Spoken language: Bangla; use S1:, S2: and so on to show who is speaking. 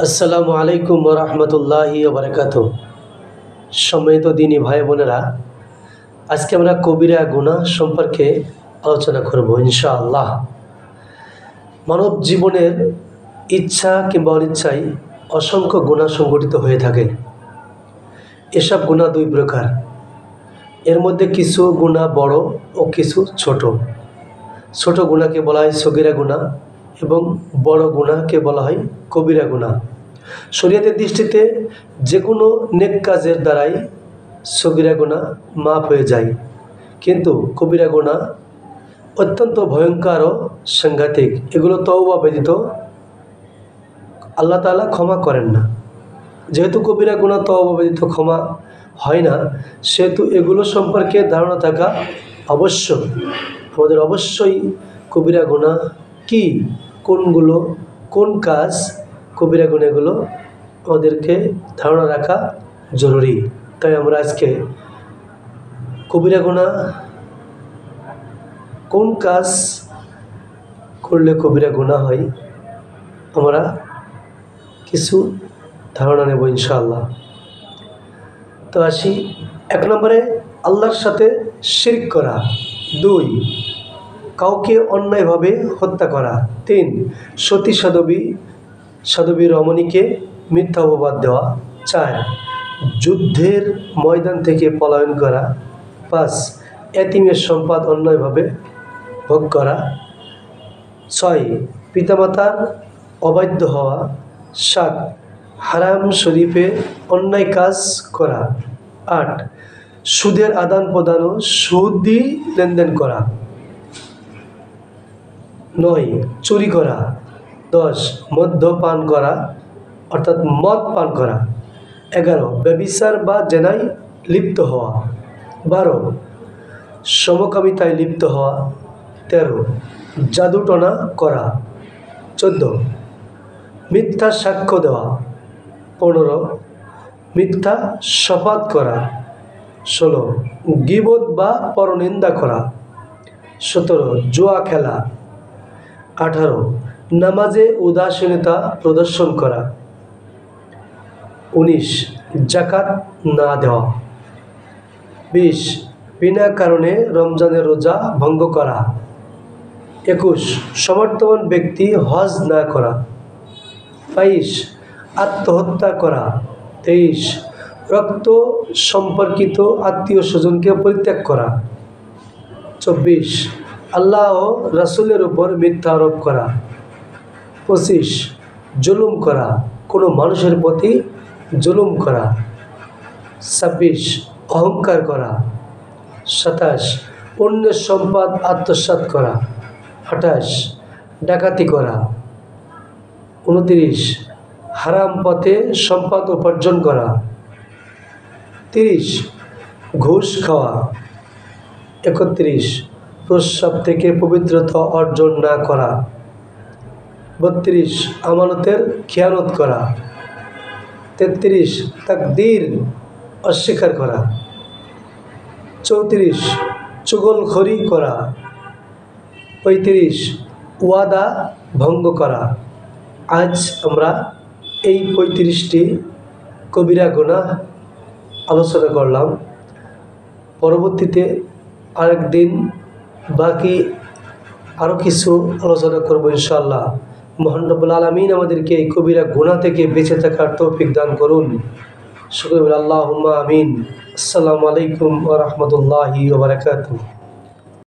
S1: আসসালামু আলাইকুম ওয়া রাহমাতুল্লাহি ওয়া বারাকাতুহু। সম্মানিত দিনী ভাই বোনেরা, আজকে আমরা কবিরা গুনাহ সম্পর্কে আলোচনা করব ইনশাআল্লাহ। মানব জীবনের ইচ্ছা কিংবা অনিচ্ছায় অসংখ্য গুনাহ সংঘটিত হয়ে থাকে। এসব গুনাহ দুই প্রকার। এর মধ্যে কিছু গুনাহ বড় ও কিছু ছোট। ছোট গুনাহকে বলা হয় সগীরা গুনাহ এবং বড় গুনাহকে বলা হয় কবিরা গুনাহ। শরীয়তের দৃষ্টিতে যে কোনো নেক কাজের দ্বারাই সগীরা গুনাহ মাফ হয়ে যায়, কিন্তু কবিরা গুনাহ অত্যন্ত ভয়ঙ্কর ও সাংঘাতিক। এগুলো তওবা ব্যতীত আল্লাহ তাআলা ক্ষমা করেন না। যেহেতু কবিরা গুনাহ তওবা ব্যতীত ক্ষমা হয় না, সেহেতু এগুলো সম্পর্কে ধারণা থাকা আবশ্যক। আমাদের অবশ্যই কবিরা গুনাহ কি, কোনগুলো, কোন কাজ কবিরা গুনাহগুলো আমাদেরকে ধারণা রাখা জরুরি। তাই আমরা আজকে কবিরা গুনাহ কোন কাজ করলে কবিরা গুনাহ হয় আমরা কিছু ধারণা নেব ইনশাআল্লাহ। তো আসি, 1 নম্বরে আল্লাহর সাথে শিরক করা, 2 কাউকে অন্যায়ভাবে হত্যা করা, 3 সতী সাধবী রমণীকে মিথ্যা অপবাদ দেওয়া, 4 যুদ্ধের ময়দান থেকে পলায়ন করা, 5 এতিমের সম্পদ অন্যায়ভাবে ভোগ করা, 6 পিতামাতার অবাধ্য হওয়া, 7 হারাম শরীফে অন্যায় কাজ করা, 8 সুদের আদান প্রদান ও সুদি লেনদেন করা, 9 চুরি করা, 10 মদ্যপান করা অর্থাৎ মদ পান করা, 11 ব্যভিচার বা জেনায় লিপ্ত হওয়া, 12 সমকামিতায় লিপ্ত হওয়া, 13 জাদুটনা করা, 14 মিথ্যা সাক্ষ্য দেওয়া, 15 মিথ্যা শপথ করা, 16 গীবত বা পরনিন্দা করা, 17 জুয়া খেলা, 18 নামাজে উদাসীনতা প্রদর্শন করা, 19 যাকাত না দেওয়া, 20 বিনা কারণে রমজানের রোজা ভঙ্গ করা, 21 সমর্থবান ব্যক্তি হজ না করা, 22 আত্মহত্যা করা, 23 রক্ত সম্পর্কিত আত্মীয় স্বজনকে পরিত্যাগ করা, 24 আল্লাহ ও রাসূলের উপর মিথ্যা আরোপ করা, 25 জুলুম করা, কোনো মানুষের প্রতি জুলুম করা, 26 অহংকার করা, 27 অন্যের সম্পদ আত্মসাৎ করা, 28 ডাকাতি করা, 29 হারাম পথে সম্পদ উপার্জন করা, 30 ঘুষ খাওয়া, 31 প্রস্রাব থেকে পবিত্রতা অর্জন না করা, 32 আমানতের খেয়ানত করা, 33 তাকদীর অস্বীকার করা, 34 চুগলখড়ি করা, 35 ওয়াদা ভঙ্গ করা। আজ আমরা এই 35টি কবিরা গুনাহ আলোচনা করলাম। পরবর্তীতে আরেকদিন বাকি আরও কিছু আলোচনা করব ইনশাআল্লাহ। মহান রব্বুল আলামিন আমাদেরকে এই কবিরা গুনাহ থেকে বেঁচে থাকার তৌফিক দান করুন। শুকর আল্লাহুম্মা আমিন। আসসালামু আলাইকুম ওয়া রাহমাতুল্লাহি ওয়া বারাকাতুহু।